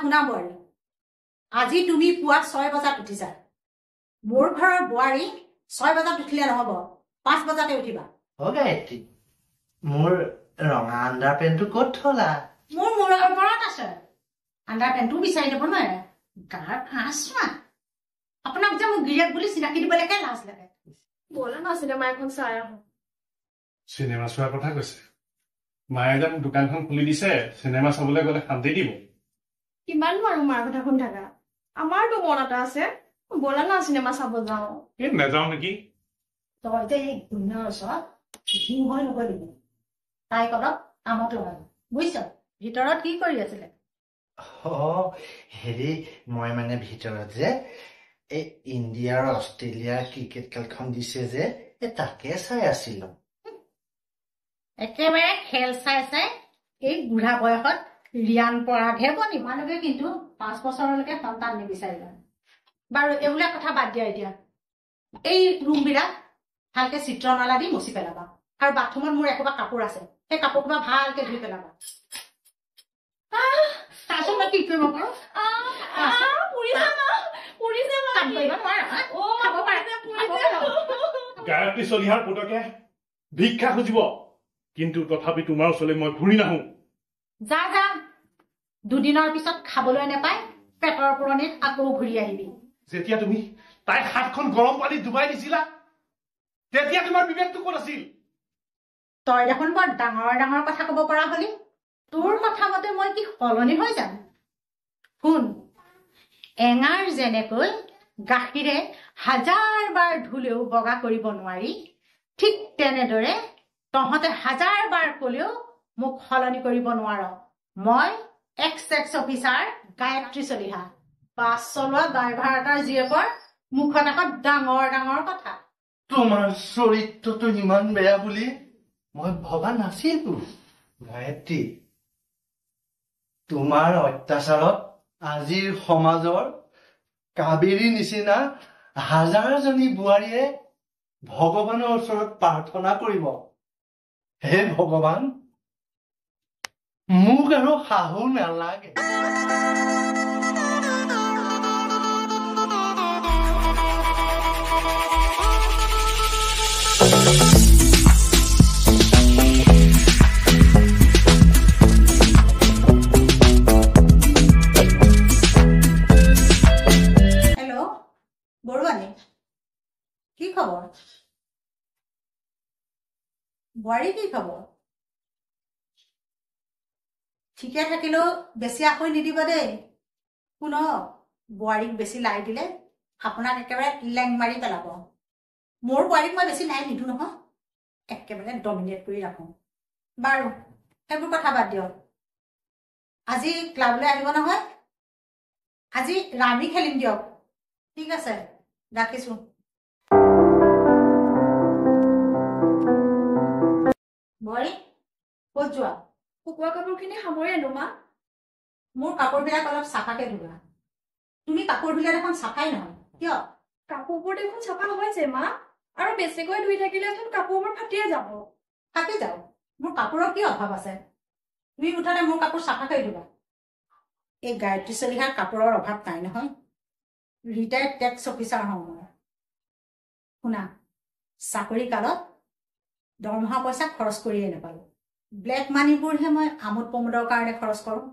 শুনা বোৱাৰী আজি তুমি পুৱা 6 বজাত উঠিছা মোৰ ঘৰৰ বোৱাৰী 6 বজাত উঠিলে নহব 5 বজাতে উঠিবা গায়ত্ৰী মোৰ ৰঙা আণ্ডাৰ পেণ্টটো ক'ত থলা মোৰ মূৰৰ ওপৰত আছে আণ্ডাৰ পেণ্টটো বিচাৰি দিব নোৱাৰে গাৰ ফাঁচা আপোনাক যে মোক গিৰিয়েক বুলি চিনাকি দিবলৈকে লাজ লাগে বলা না চিনেমা এখন চাই আহো চিনেমা চোৱাৰ কথা কৈছে মায়ে যে মোক দোকানখন খুলি দিছে চিনেমা চাবলৈ গ'লে শান্তি দিব কিমান আৰু মাৰ কথা শুনি থাকা আমাৰতো মন এটা আছে বলা না চিনেমা চাব যাওঁ এই নাযাওঁ নেকি তই যে এই দুনিয়াৰ ওচৰত সিংহ নকৰিবি তাইক অলপ কামত লগাবি বুজিছ ভিতৰত কি কৰি আছিলে হেৰি মই মানে ভিতৰত যে এই ইণ্ডিয়া আৰু অষ্ট্ৰেলিয়াৰ ক্ৰিকেট খেলখন দিছে যে তাকে চাই আছিলো একেবাৰে খেল চাই চাই এই বুঢ়া বয়সত ৰিয়ান পৰাগহে বনি মানুহে কিন্তু 5 বছৰলৈকে সন্তান নিবিচাৰিলে বাৰু এইবিলাক কথা বাদ দিয়া এতিয়া এই ৰুমবিলাক ভালকে চিত্ৰমালা দি মচি পেলাবা আৰু বাথৰুমত মোৰ একোবা কাপোৰ আছে সেই কাপোৰ কোবা ভালকে ধুই পেলাবা তাৰপিছত মই কি কৰিব পাৰো গায়ত্ৰী চলিহাৰ পুতকে ভিক্ষা খুজিব কিন্তু তথাপি তোমাৰ ওচৰলৈ মই ঘূৰি নাহো যা যা দুদিনৰ পিছত খাবলৈ নাপায় পেটৰ পুৰণিত আকৌ ঘূৰি আহিবি যেতিয়া তুমি তাই হাতখন গৰম পানীত ডুবাই দিছিলা তেতিয়া তোমাৰ বিবেকটো ক'ত আছিল তই দেখোন বৰ ডাঙৰ ডাঙৰ কথা ক'ব পৰা হলি তোৰ কথা মতে মই কি সলনি হৈ যাম শুন এঙাৰ যেনেকৈ গাখীৰে 1000 বাৰ ধুলেও বগা কৰিব নোৱাৰি ঠিক তেনেদৰে তহঁতে 1000 বাৰ ক'লেও মোক সলনি কৰিব নোৱাৰ মই x officer Gayatri Chaliha bus চলোৱা ড্ৰাইভাৰ এটাৰ জীয়েকৰ মুখত আকৌ ডাঙৰ ডাঙৰ কথা তোমাৰ চৰিত্ৰটো ইমান বেয়া বুলি মই ভবা নাছিলো গায়ত্ৰী তোমাৰ অত্যাচাৰত আজিৰ সমাজৰ কাবেৰী নিচিনা 1000জনী বোৱাৰীয়ে ভগৱানৰ ওচৰত প্ৰাৰ্থনা কৰিব হে ভগৱান মোক আৰু শাহু নালাগে বৰুৱানী কি খবৰ বোৱাৰী কি খবৰ ঠিকে থাকিলেও বেছি আকৈ নিদিব দেই শুনক বোৱাৰীক বেছি লাই দিলে আপোনাক একেবাৰে লেং মাৰি পেলাব মোৰ বোৱাৰীক মই বেছি লাই নিদো নহয় একেবাৰে ডমিনেট কৰি ৰাখো বাৰু সেইবোৰ কথা বাদ দিয়ক আজি ক্লাবলৈ আহিব নহয় আজি ৰামি খেলিম দিয়ক ঠিক আছে ৰাখিছো বোৱাৰী ক'ত যোৱা শুকোৱা কাপোৰখিনি সামৰি আনো মা মোৰ কাপোৰবিলাক অলপ চাফাকে ধুবা তুমি কাপোৰ ধুলে দেখোন চাফাই নহয় কিয় কাপোৰবোৰ দেখোন চাফা হৈছে মা আৰু বেছিকৈ ধুই থাকিলেচোন কাপোৰবোৰ ফাটিয়ে যাব ফাটি যাও মোৰ কাপোৰৰ কি অভাৱ আছে তুমি মুঠতে মোৰ কাপোৰ চাফাকৈ ধুবা এই গায়ত্ৰী চলিহাৰ কাপোৰৰ অভাৱ নাই নহয় ৰিটায়াৰ্ড টেক্স অফিচাৰ হওঁ মই শুনা চাকৰি কালত দৰমহা পইচা খৰচ কৰিয়ে নাপালো ব্লেক মানিবোৰহে মই আমোদ প্ৰমোদৰ কাৰণে খৰচ কৰোঁ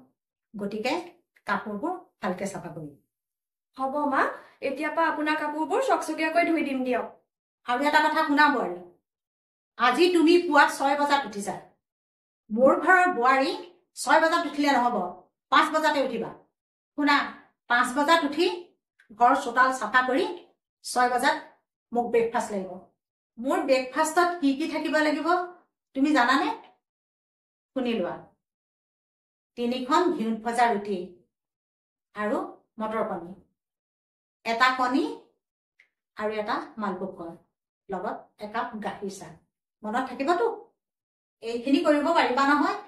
গতিকে কাপোৰবোৰ ভালকে চাফা কৰিম হ'ব মা এতিয়াৰ পৰা আপোনাৰ কাপোৰবোৰ চকচকীয়াকৈ ধুই দিম দিয়ক আৰু এটা কথা শুনা বোৱাৰী আজি তুমি পুৱা 6 বজাত উঠিছা মোৰ ঘৰৰ বোৱাৰী 6 বজাত উঠিলে নহব 5 বজাতে উঠিবা শুনা 5 বজাত উঠি ঘৰ চোতাল চাফা কৰি 6 বজাত মোক ব্ৰেকফাষ্ট লাগিব মোৰ ব্ৰেকফাষ্টত কি কি থাকিব লাগিব তুমি জানানে শুনি লোৱা 3খন ঘিউ ভজা ৰুটি আৰু মটৰ পনীৰ এটা কণী আৰু এটা মালভোগ কল লগত একাপ গাখীৰ চাহ মনত থাকিবতো এইখিনি কৰিব পাৰিবা নহয়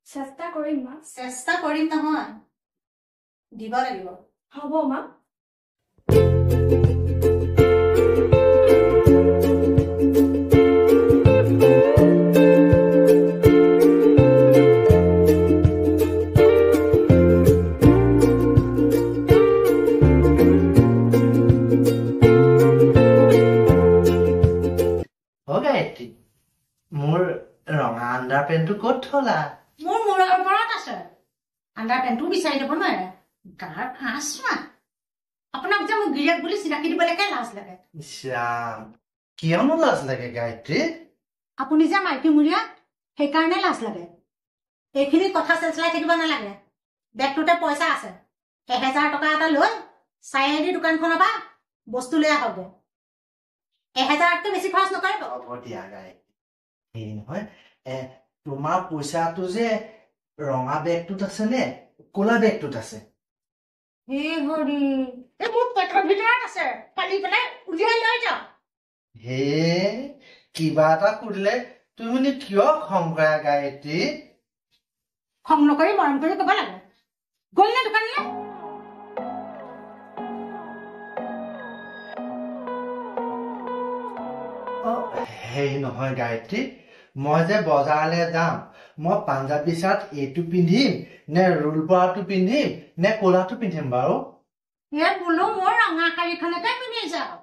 চেষ্টা কৰিম মা চেষ্টা কৰিম নহয় দিব লাগিব হ'ব মা পেণ্টটো ক'ত থলা মোৰ মূৰৰ ওপৰত আছে আণ্ডাৰ পেণ্টটো বিচাৰি দিব নোৱাৰে গাৰ ফাঁচ চোৱা আপোনাক যে মোক গিৰিয়েক বুলি চিনাকি দিবলৈকে লাজ লাগে ইছৰাম কিয়নো লাজ লাগে গায়ত্ৰী আপুনি যে মাইকীমূৰীয়া সেইকাৰণে লাজ লাগে এইখিনি কথা চেলচেলাই থাকিব নালাগে বেগটোতে পইচা আছে 1000 টকা এটা লৈ চাৰিআলি দোকানখনৰ পৰা বস্তু লৈ আহক 1000তকৈ বেছি খৰচ নকৰিব হ'ব দিয়া গায়ত্ৰী হেৰি নহয় তোমাৰ পইচাটো যে ৰঙা বেগটোত আছে নে ক'লা বেগটোত আছে হে হৰি এই মোৰ পেটৰ ভিতৰত আছে পালি পেলাই উলিয়াই লৈ যাওক হে কিবা এটা কৰিলে তুমি কিয় খং কৰা গায়ত্ৰী খং নকৰি মৰম কৰি ক'ব লাগে গ'ল নে দোকানলৈ হেৰি নহয় গায়ত্ৰী মই যে বজাৰলৈ যাম মই পাঞ্জাবী চাৰ্ট এইটো পিন্ধিম নে ৰোল বৰাটো পিন্ধিম নে ক'লাটো পিন্ধিম বাৰু এই বোলো মোৰ ৰঙা শাৰীখনকে পিন্ধি যাওক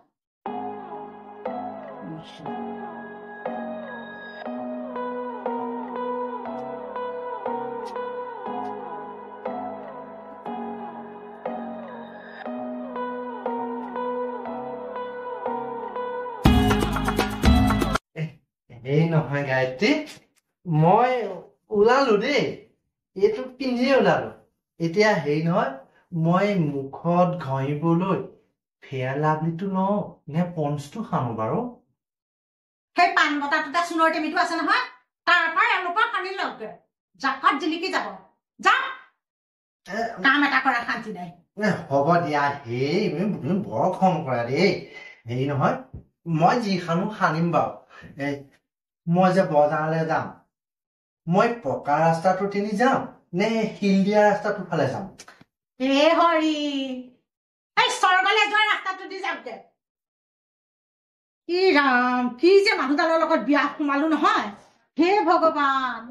এই নহয় গায়ত্ৰী মই ওলালো দেই এইটো পিন্ধিয়ে ওলালো এতিয়া হেৰি নহয় মই মুখত ঘঁহিবলৈ ফেয়াৰ লাভলীটো লওঁ নে পঞ্চটো খাওঁ বাৰু সেই পাণ বটাটোতে চোনৰ টেমিটো আছে নহয় তাৰ পৰা এওঁলোকৰ পানী লওঁগে জাকত জিলিকি যাব যাওক কাম এটা কৰা শান্তি নাই হ'ব দিয়া হেই তুমি বৰ খং কৰা দেই হেৰি নহয় মই যিখনো সানিম বাৰু মই যে বজাৰলৈ যাম মই পকা ৰাস্তাটো তিনি যাম নে শিল দিয়া ৰাস্তাটোৰ ফালে যাম হে হৰি এই স্বৰ্গলৈ যোৱা ৰাস্তাটো দি যাওক দে কি ৰাম কি যে মানুহডালৰ লগত বিয়া সোমালো নহয় হে ভগৱান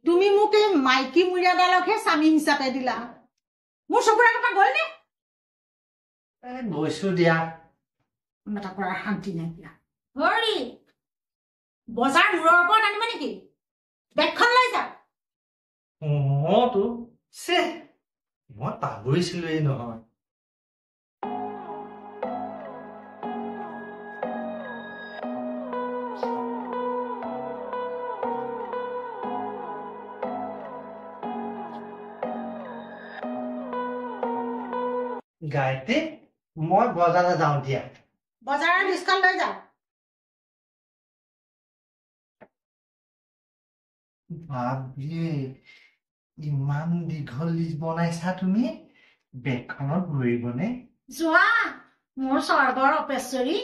তুমি মোক এই মাইকী মূৰীয়াডালকহে স্বামী হিচাপে দিলা মোৰ চকুৰ আগৰ পৰা গ'ল নে গৈছো দিয়া এটা কৰাৰ শান্তি নাই দিয়া হৰি বজাৰ মূৰৰ ওপৰত আনিব নেকি বেগখন লৈ যাওক তো চে মই পাহৰিছিলোৱেই নহয় গায়ত্ৰী মই বজাৰলৈ যাওঁ দিয়া বজাৰৰ লিষ্টখন লৈ যাওক বাপৰে ইমান দীঘল লিষ্ট বনাইছা তুমি বেগখনত ভৰিবনে যোৱা মোৰ স্বৰ্গৰ অপেশ্বৰী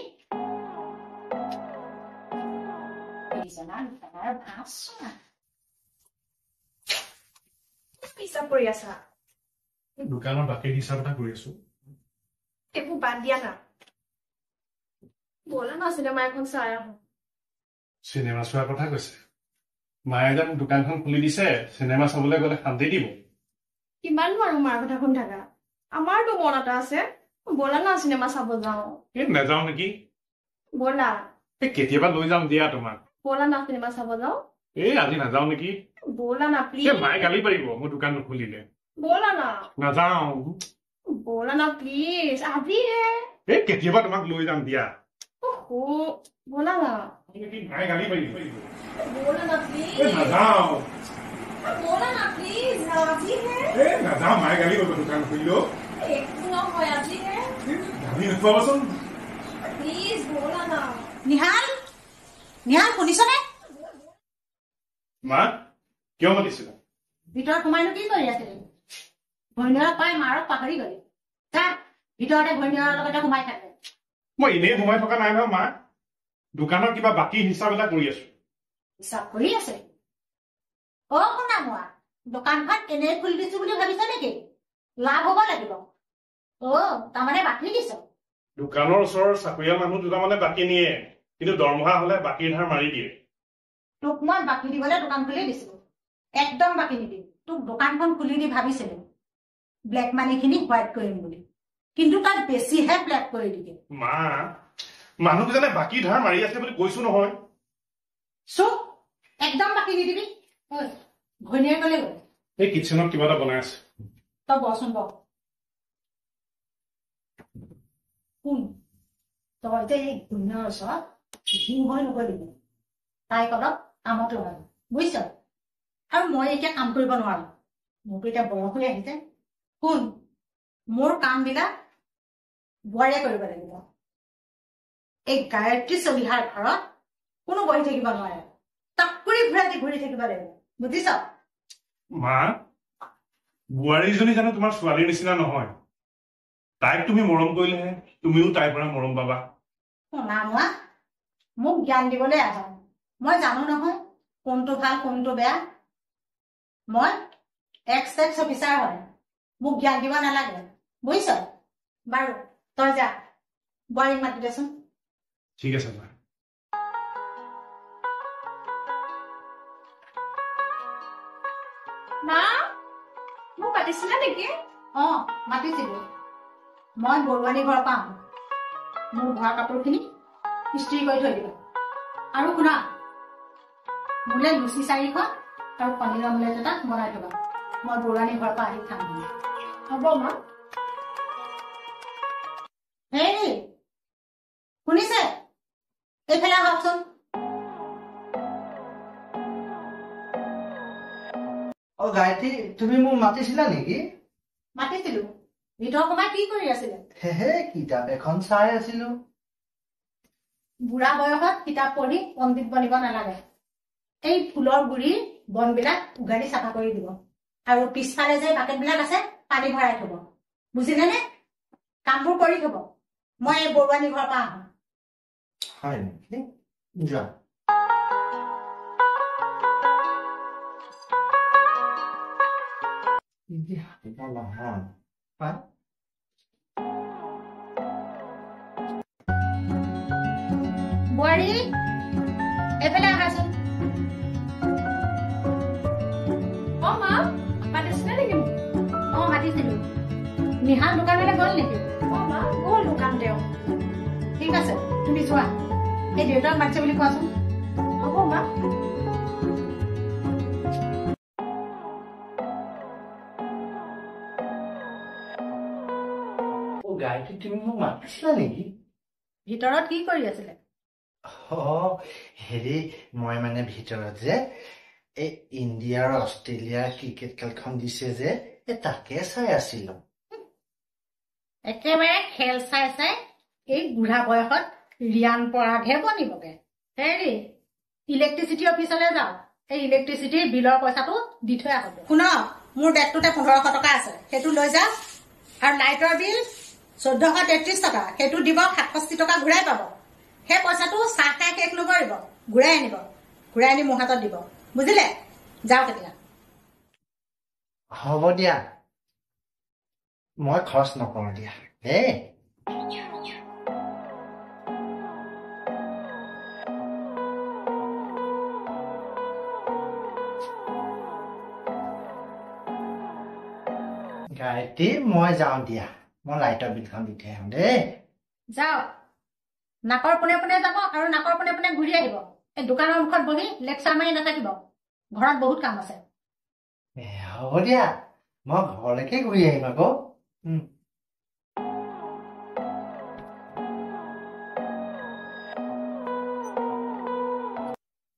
হিচাপ কৰি আছা দোকানৰ বাকী হিচাপ এটা কৰি আছো এইবোৰ বাদ দিয়া না ব'লা না চিনেমা এখন চাই আহো চিনেমা চোৱাৰ কথা কৈছে মায়ে যে মোক দোকানখন খুলি দিছে চিনেমা চাবলৈ গ'লে শান্তি দিব কিমাননো আৰু মাৰ কথা শুনি থাকা আমাৰতো মন এটা আছে ব'লা না চিনেমা চাব যাওঁ এই নাযাওঁ নেকি ব'লা এই কেতিয়াবা লৈ যাম দিয়া তোমাক ব'লা না চিনেমা চাব যাওঁ এই আজি নাযাওঁ নেকি ব'লা না প্লিজ এই মায়ে গালি পাৰিব মোৰ দোকান নুখুলিলে ব'লা না নাযাওঁ ব'লা না প্লিজ আজিহে এই কেতিয়াবা তোমাক লৈ যাম দিয়া ব'লা না মায়ে গালি পাৰিব ব'লা না প্লিজ এই নাযাওঁ ব'লা না প্লিজ আজিহে এই নাযাওঁ মায়ে গালি কৰিব দোকান খুলিলেও একো নহয় আজিহে গালি নোখোৱাবচোন প্লিজ ব'লা না নিহাল নিহাল শুনিছনে মা কিয় মাতিছিলা ভিতৰত সোমাইনো কি কৰি আছিলে ঘৈণীয়েৰক পাই মাৰক পাহৰি গলি যা ভিতৰতে ঘৈণীয়েৰৰ লগতে সোমাই থাকে মই এনেই সোমাই থকা নাই নহয় মা দোকানৰ কিবা বাকী হিচাপ এটা কৰি আছো হিচাপ কৰি আছে অ শুনা মোৱা দোকানখন এনেই খুলি দিছো বুলি ভাবিছ নেকি লাভ হ'ব লাগিব অ তাৰমানে বাকী দিছ দোকানৰ ওচৰৰ চাকৰিয়াল মানুহ দুটামানে বাকী নিয়ে কিন্তু দৰমহা হলে বাকীৰ ধাৰ মাৰি দিয়ে তোক মই বাকী দিবলৈ দোকান খুলি দিছিলো একদম বাকী নিদিম তোক দোকানখন খুলি দি ভাবিছিলো ব্লেক মানিখিনি হোৱাইট কৰিম বুলি কিন্তু তাত বেছিহে ব্লেক কৰি দিবি মা মানুহকেইজনে বাকী ধাৰ মাৰি আছে বুলি কৈছো নহয় চুপ একদম বাকী নিদিবি ঘৈণীয়েক গ'লে গ'ল এই কিটচেনত কিবা এটা বনাই আছে তই বচোন ব শুন তই যে এই ঘৈণীয়েৰ ওচৰত সিং হৈ নকৰিবি তাইক অলপ কামত লগাবি বুজিছ আৰু মই এতিয়া কাম কৰিব নোৱাৰো মোৰতো এতিয়া বয়স হৈ আহিছে শুন মোৰ কামবিলাক বোৱাৰীয়ে কৰিব লাগিব এই গায়ত্ৰী চলিহাৰ ঘৰত কোনো বহি থাকিব নোৱাৰে তাকুৰি ঘূৰি থাকিব লাগিব বুজিছ মা বোৱাৰীজনী জানো তোমাৰ ছোৱালীৰ নিচিনা নহয় তাইক তুমি মৰম কৰিলেহে তুমিও তাইৰ পৰা মৰম পাবা শুনা মোৱা মোক জ্ঞান দিবলৈ আহ মই জানো নহয় কোনটো ভাল কোনটো বেয়া মই এক্স অফিচাৰ হয় মোক জ্ঞান দিব নালাগে বুজিছ বাৰু তই যা বোৱাৰীক মাতি দেচোন ঠিক আছে মা মা মোক মাতিছিলা নেকি মাতিছিলো মই বৰুৱানী ঘৰৰ পৰা আহোঁ মোৰ ঘৰৰ কাপোৰখিনি ইস্ত্ৰি কৰি থৈ দিবা আৰু শুনা মোলে লুচি 4খন আৰু পনীৰ অমলেট এটা বনাই থবা মই বৰুৱানী ঘৰৰ পৰা আহি খাম হ'ব মা হেৰি শুনিছে এইফালে আহকচোন গায়ত্ৰী তুমি মোক মাতিছিলা নেকি মাতিছিলো ভিতৰৰ সোমাই কি কৰি আছিলে হে কিতাপ এখন চাই আছিলো বুঢ়া বয়সত কিতাপ পঢ়ি পণ্ডিত বনিব নালাগে এই ফুলৰ গুৰিৰ বনবিলাক উঘালি চাফা কৰি দিব আৰু পিছফালে যে বাকেটবিলাক আছে পানী ভৰাই থব বুজিলেনে কামবোৰ কৰি থব মই এই বৰুৱানী ঘৰৰ পৰা আহোঁ হয় নেকি যোৱা নহয় বোৱাৰী এইফালে আহাচোন মা মাতিছিলা নেকি মোক মাতিছিলো নিহাল দোকানলৈ গ'ল নেকি মা গ'ল দোকান তেওঁ ঠিক আছে তুমি যোৱা এই দেউতাক মাতিছে বুলি কোৱাচোন হ'ব মা গায়ত্ৰী তুমি মোক মাতিছিলা নেকি ভিতৰত কি কৰি আছিলে হেৰি মই মানে ভিতৰত যে এই ইণ্ডিয়া আৰু অষ্ট্ৰেলিয়াৰ ক্ৰিকেট খেলখন দিছে যে তাকে চাই আছিলো একেবাৰে খেল চাই চাই এই বুঢ়া বয়সত ৰিয়ান পৰাগহে বনিবগে হেৰি ইলেক্ট্ৰিচিটি অফিচলৈ যাওঁ এই ইলেক্ট্ৰিচিটিৰ বিলৰ পইচাটো দি থৈ আহক শুন মোৰ বেগটোতে 1500 টকা আছে সেইটো লৈ যা আৰু লাইটৰ বিল 1433 টকা সেইটো দিব 67 টকা ঘূৰাই পাব সেই পইচাটো চাহ খাই শেষ নকৰিব ঘূৰাই আনি মোৰ হাতত দিব বুজিলে যাওক এতিয়া হ'ব দিয়া মই খৰচ নকৰো দিয়া দেই গায়ত্ৰী মই যাওঁ দিয়া মই লাইটৰ বিলখন দি থৈ আহোঁ দেই যাওক নাকৰ পোনে পোনে যাব আৰু নাকৰ পোনে পোনে ঘূৰি আহিব এই দোকানৰ মুখত বহি লেকচাৰ মাৰি নাথাকিব ঘৰত বহুত কাম আছে হ'ব দিয়া মই ঘৰলৈকে ঘূৰি আহিম আকৌ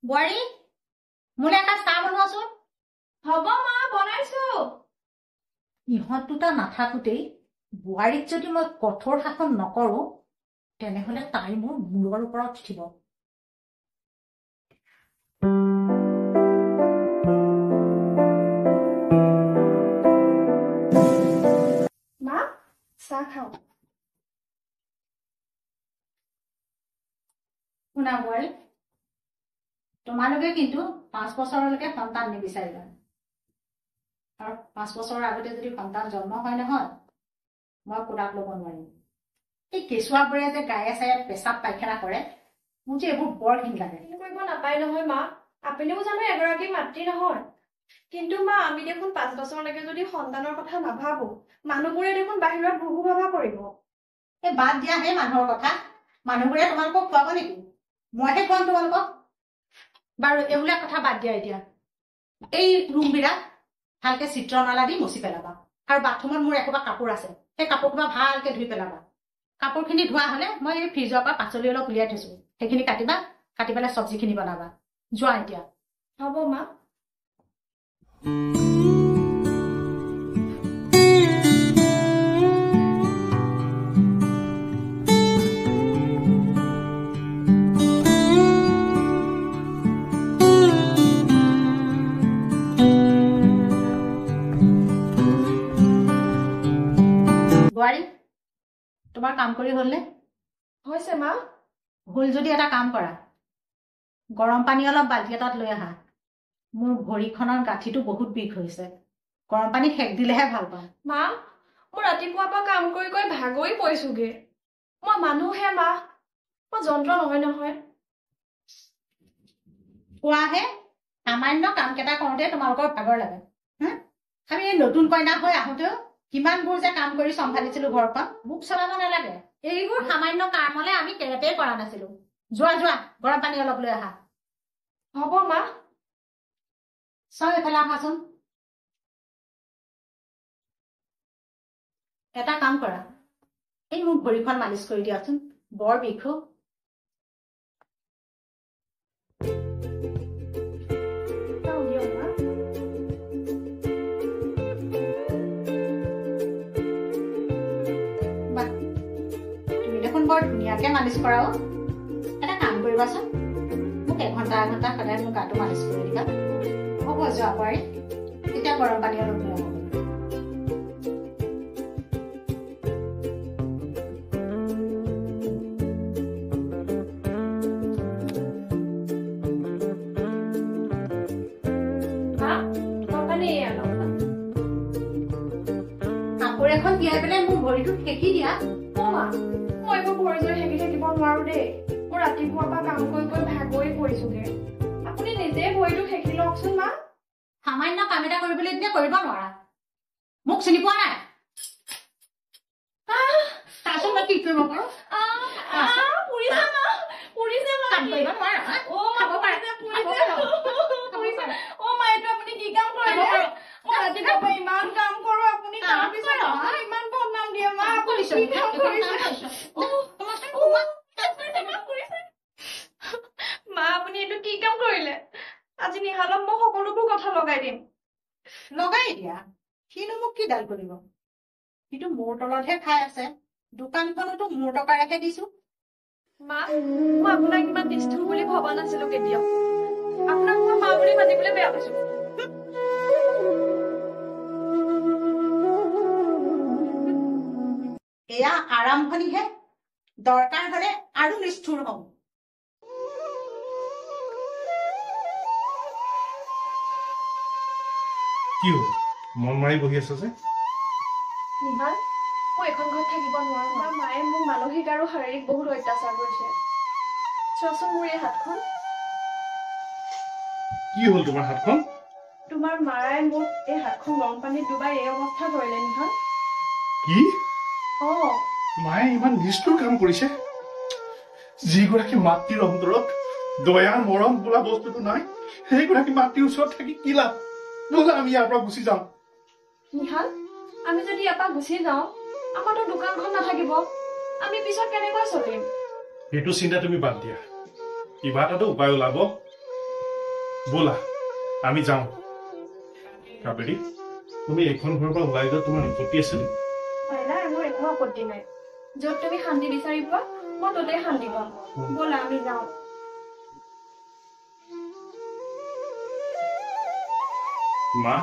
বোৱাৰী মোলে একাপ চাহ বনোৱাচোন হ'ব মা বনাইছো ইহঁত দুটা নাথাকোতেই বোৱাৰীক যদি মই কঠোৰ শাসন নকৰো তেনেহলে তাই মোৰ মূৰৰ ওপৰত উঠিব মা চাহ খাওঁ শুনা বোৱাৰী তোমালোকে কিন্তু 5 বছৰলৈকে সন্তান নিবিচাৰিবা আৰু 5 বছৰৰ আগতে যদি সন্তান জন্ম হয় নহয় মই কোটাক ল'ব নোৱাৰিম এই কেঁচুৱাবোৰে যে গায়ে চায়ে পেচাব পায়খানা কৰে মোৰ যে এইবোৰ বৰ ঘিণ লাগে কৰিব নাপায় নহয় মা আপুনিও জানো এগৰাকী মাতৃ নহয় কিন্তু মা আমি দেখোন 5 বছৰলৈকে যদি সন্তানৰ কথা নাভাবো মানুহবোৰে দেখোন বাহিৰত বহু ভাবা কৰিব এই বাদ দিয়া সেই মানুহৰ কথা মানুহবোৰে তোমালোকক খুৱাব নেকি মইহে খুৱাম তোমালোকক বাৰু এইবিলাক কথা বাদ দিয়া এতিয়া এই ৰুমবিলাক ভালকে চিত্ৰমালা দি মচি পেলাবা আৰু বাথৰুমত মোৰ একোবা কাপোৰ আছে সেই কাপোৰখোপা ভালকে ধুই পেলাবা কাপোৰখিনি ধোৱা হলে মই এই ফ্ৰিজৰ পৰা পাচলি অলপ উলিয়াই থৈছো সেইখিনি কাটিবা কাটি পেলাই চব্জিখিনি বনাবা যোৱা এতিয়া হ'ব মা বোৱাৰী তোমাৰ কাম কৰি হ'লনে হৈছে মা ভুল যদি এটা কাম কৰা গৰম পানী অলপ বাল্টি এটাত লৈ আহা মোৰ ভৰিখনৰ গাঁঠিটো বহুত বিষ হৈছে গৰম পানী সেক দিলেহে ভাল পাওঁ মা মই ৰাতিপুৱাৰ পৰা কাম কৰি কৰি ভাগৰি পৰিছোগে মই মানুহহে মা মই যন্ত্ৰ নহয় কোৱাহে সামান্য কাম কেইটা কৰোঁতে তোমালোকৰ ভাগৰ লাগে আমি এই নতুন কইনা হৈ আহোঁতেও কিমানবোৰ যে কাম কৰি চম্ভালিছিলো ঘৰখন মোক চলাব নালাগে এইবোৰ সামান্য কামলে আমি কেৰেপেই কৰা নাছিলো যোৱা যোৱা গৰম পানী অলপ লৈ আহা হ'ব মা চাও এইফালে আহাচোন এটা কাম কৰা এই মোক ভৰিখন মালিচ কৰি দিয়াচোন বৰ বিষ চাওঁ দিয়ক মা তুমি দেখোন বৰ ধুনীয়াকে মালিচ কৰাও এটা কাম কৰিবাচোন মোক এঘণ্টা সদায় মোৰ গাটো মালিচ কৰি দিবা হ'ব যোৱা পাৰি তেতিয়া গৰম পানী অলপ লৈ আহোঁ কাপোৰ এখন তিয়াই পেলাই মোৰ ভৰিটো সেকি দিয়া মই এইবোৰ ভৰি জৰি সেকি থাকিব নোৱাৰো দেই মই ৰাতিপুৱাৰ পৰা কাম কৰি কৰি ভাগৰি পৰিছোগে আপুনি নিজে ভৰিটো সেকি লওকচোন মা সামান্য কাম এটা কৰিবলৈ দিলে কৰিব নোৱাৰা মোক চিনি পোৱা নাই তাৰচোন মই কি কৰিব পাৰো ইমান কাম কৰো আপুনি ইমান বদনাম দিয়ে মা আপুনি কি কাম কৰিছে মা আপুনি এইটো কি কাম কৰিলে আজি নিহালক মই সকলোবোৰ কথা লগাই দিম লগাই দিয়া সিনো মোক কি ডাল কৰিব সিটো মোৰ তলতহে খাই আছে দোকানখনতো মোৰ টকাৰেহে দিছো মা মই আপোনাক ইমান নিষ্ঠুৰ বুলি ভবা নাছিলো কেতিয়াও আপোনাক মই মা বুলি মাতিবলৈ বেয়া পাইছো এয়া আৰম্ভণিহে দৰকাৰ হলে আৰু নিষ্ঠুৰ হম কি হ'ল মন মাৰি বহি আছ যে নিহাল মই এখন ঘৰত থাকিব নোৱাৰো মা মায়ে মোক মানসিক আৰু শাৰীৰিক বহুত অত্যাচাৰ কৰিছে চোৱাচোন মোৰ এই হাতখন কি হ'ল তোমাৰ হাতখন তোমাৰ মায়ে মোক এই হাতখন গৰম পানীত ডুবাই এই অৱস্থা কৰিলে নিহাল কি অ মায়ে ইমান নিষ্ঠুৰ কাম কৰিছে যিগৰাকী মাতৃৰ অন্তৰত দয়া মৰম বোলা বস্তুটো নাই সেইগৰাকী মাতৃৰ ওচৰত থাকি কি লাভ ব'লা আমি ইয়াৰ পৰা গুচি যাওঁ নিহাল আমি যদি ইয়াৰ পৰা গুচি যাওঁ আমাৰতো দোকানখন নাথাকিব আমি পিছত কেনেকৈ চলিম সেইটো চিন্তা তুমি বাদ দিয়া কিবা এটাতো উপায় ওলাব ব'লা আমি যাওঁ কাবেৰী তুমি এইখন ঘৰৰ পৰা ওলাই যোৱা তোমাৰ আপত্তি আছে নাই নাই মোৰ একো আপত্তি নাই য'ত তুমি শান্তি বিচাৰি পোৱা মই ত'তে শান্তি পাম ব'লা আমি যাওঁ মা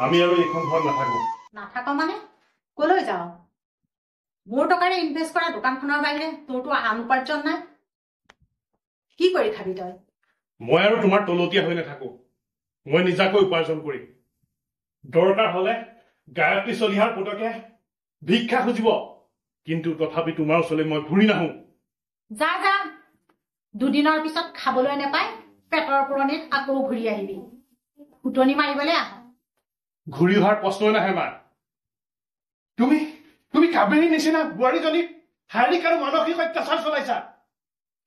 আমি আৰু এইখন ঘৰত নাথাকো মানে কলৈ যাওঁ মোৰ টকাৰে ইনভেষ্ট কৰা দোকানখনৰ বাহিৰে তোৰতো আন উপাৰ্জন নাই কি কৰি খাবি তই মই আৰু তোমাৰ তলতীয়া হৈ নাথাকো মই নিজাকৈ উপাৰ্জন কৰিম দৰকাৰ হলে গায়ত্ৰী চলিহাৰ পুতকে ভিক্ষা খুজিব কিন্তু তথাপি তোমাৰ ওচৰলৈ মই ঘূৰি নাহো যা যা দুদিনৰ পিছত খাবলৈ নাপায় পেটৰ পুৰণিত আকৌ ঘূৰি আহিবি ফুটনি মাৰিবলৈ আহ ঘূৰি অহাৰ প্ৰশ্নই নাহে মা তুমি তুমি কাবেৰীৰ নিচিনা বোৱাৰীজনীক শাৰীৰিক আৰু মানসিক অত্যাচাৰ চলাইছা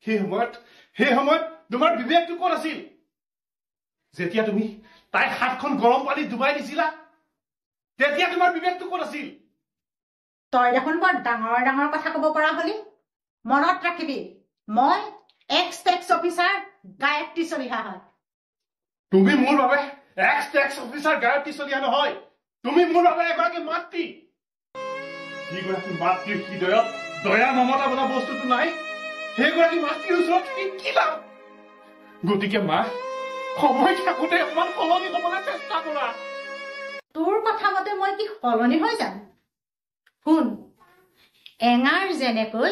সেই সময়ত তোমাৰ বিবেকটো ক'ত আছিল যেতিয়া তুমি তাই হাতখন গৰম পানীত ডুবাই দিছিলা তেতিয়া তোমাৰ বিবেকটো ক'ত আছিল তই দেখোন বৰ ডাঙৰ ডাঙৰ কথা ক'ব পৰা হলি মনত ৰাখিবি মই ex tax officer Gayatri Saliha হয় তুমি মোৰ বাবে ex tax officer Gayatri Saliha নহয় তুমি মোৰ বাবে এগৰাকী মাতৃ যিগৰাকী মাতৃৰ হৃদয়ত দয়া মমতা বোলা বস্তুটো নাই সেইগৰাকী মাতৃৰ ওচৰত কি লাভ গতিকে মা সময় থাকোঁতে অকমান সলনি হ'বলৈ চেষ্টা কৰা তোৰ কথা মতে মই কি সলনি হৈ যাম শুন এঙাৰ যেনেকৈ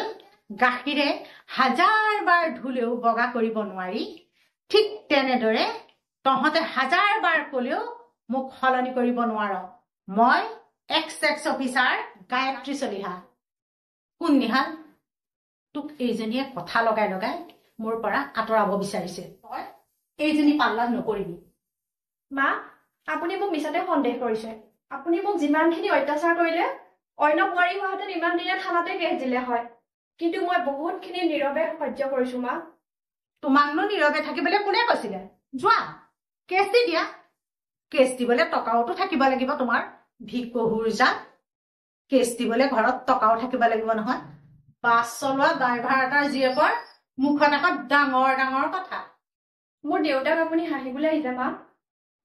গাখীৰে হাজাৰ বাৰ ধুলেও বগা কৰিব নোৱাৰি ঠিক তেনেদৰে তহঁতে হাজাৰ বাৰ ক'লেও মোক সলনি কৰিব নোৱাৰ মই ex tax officer Gayatri Saliha শুন নিহাল তোক এইজনীয়ে কথা লগাই লগাই মোৰ পৰা আঁতৰাব বিচাৰিছে তই এইজনী পাল্লাত নকৰিবি মা আপুনি মোক মিছাতে সন্দেহ কৰিছে আপুনি মোক যিমানখিনি অত্যাচাৰ কৰিলে অন্য বোৱাৰী হোৱাহেঁতেন ইমান দিনে থানাতে কেছ দিলে হয় কিন্তু মই বহুতখিনি নীৰৱে সহ্য কৰিছো মা তোমাকনো নীৰৱে থাকিবলৈ কোনে কৈছিলে যোৱা কেছ দি দিয়া কেছ দিবলৈ টকাওতো থাকিব লাগিব তোমাৰ ভিকহুৰ যা কেছ দিবলৈ ঘৰত টকাও থাকিব লাগিব নহয় বাছ চলোৱা ড্ৰাইভাৰ এটাৰ জীয়েকৰ মুখত এখন ডাঙৰ ডাঙৰ কথা মোৰ দেউতাক আপুনি হাঁহিবলৈ আহিছে মা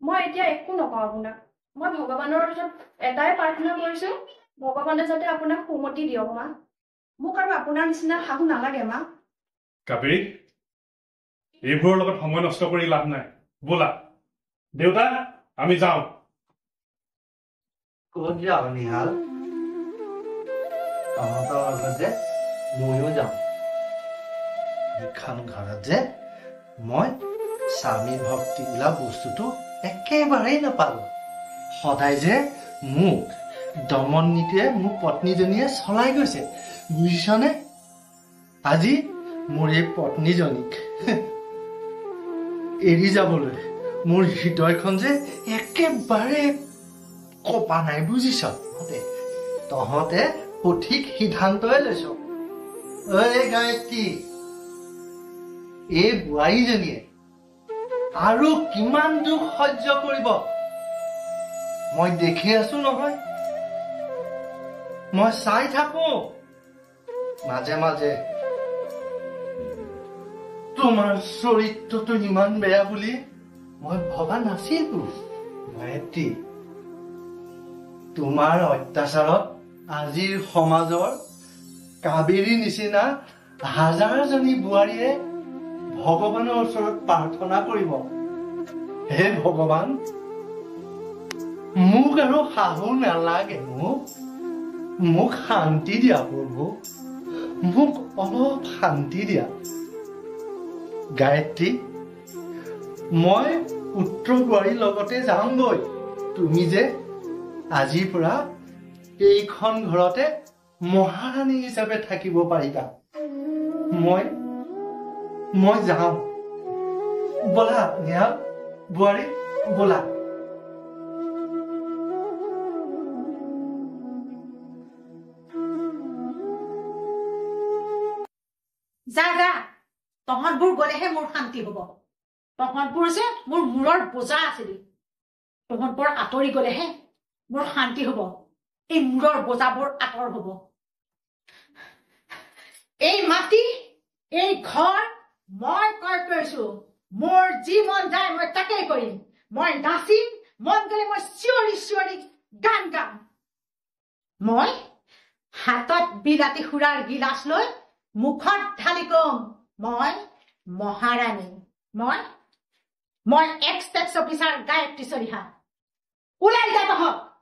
মই এতিয়া একো নকওঁ আপোনাক মই ভগৱানৰ ওচৰত এটাই প্ৰাৰ্থনা কৰিছো ভগৱানে যাতে আপোনাক সুমতি দিয়ক মা মোক আৰু আপোনাৰ নিচিনা শাহু নালাগে মা কাবেৰী এইবোৰৰ লগত সময় নষ্ট কৰি লাভ নাই ব'লা দেউতা আমি যাওঁ ক'ত যাওঁ নিহাল তহঁতৰ লগত যে ময়ো যাওঁ এইখন ঘৰত যে মই স্বামী ভক্তি বোলা বস্তুটো একেবাৰেই নাপালো সদায় যে মোক দমন নীতিৰে মোৰ পত্নীজনীয়ে চলাই গৈছে বুজিছনে আজি মোৰ এই পত্নীজনীক এৰি যাবলৈ মোৰ হৃদয়খন যে একেবাৰে কপা নাই বুজিছ তহঁতে সঠিক সিদ্ধান্তই লৈছ ঐ গায়ত্ৰী এই বোৱাৰীজনীয়ে আৰু কিমান দুখ সহ্য কৰিব মই দেখি আছো নহয় মই চাই থাকো মাজে মাজে তোমাৰ চৰিত্ৰটো ইমান বেয়া বুলি মই ভবা নাছিলো গায়ত্ৰী তোমাৰ অত্যাচাৰত আজিৰ সমাজৰ কাবেৰী নিচিনা হাজাৰজনী বোৱাৰীয়ে ভগৱানৰ ওচৰত প্ৰাৰ্থনা কৰিব হে ভগৱান মোক আৰু শাহু নালাগে মোক শান্তি দিয়া প্ৰভু মোক অলপ শান্তি দিয়া গায়ত্ৰী মই পুত্ৰ বোৱাৰীৰ লগতে যামগৈ তুমি যে আজিৰ পৰা এইখন ঘৰতে মহাৰাণী হিচাপে থাকিব পাৰিবা মই যাওঁ ব'লা নিহাল বোৱাৰী ব'লা যা যা তহঁতবোৰ গলেহে মোৰ শান্তি হব তহঁতবোৰ যে মোৰ মূৰৰ বোজা আছিলি তহঁতবোৰ আঁতৰি গলেহে মোৰ শান্তি হব এই মূৰৰ বোজাবোৰ আঁতৰ হব এই মাটি এই ঘৰ মই ক্ৰয় কৰিছো মোৰ যি মন যায় মই তাকেই কৰিম মই নাচিম মন গলে মই চিঞৰি চিঞৰি গান গাম মই হাতত বিলাতী সুৰাৰ গিলাচ লৈ মুখত ঢালি কম মই মহাৰাণী মই ex tax officer Gayatri Saliha ওলাই যা তহঁত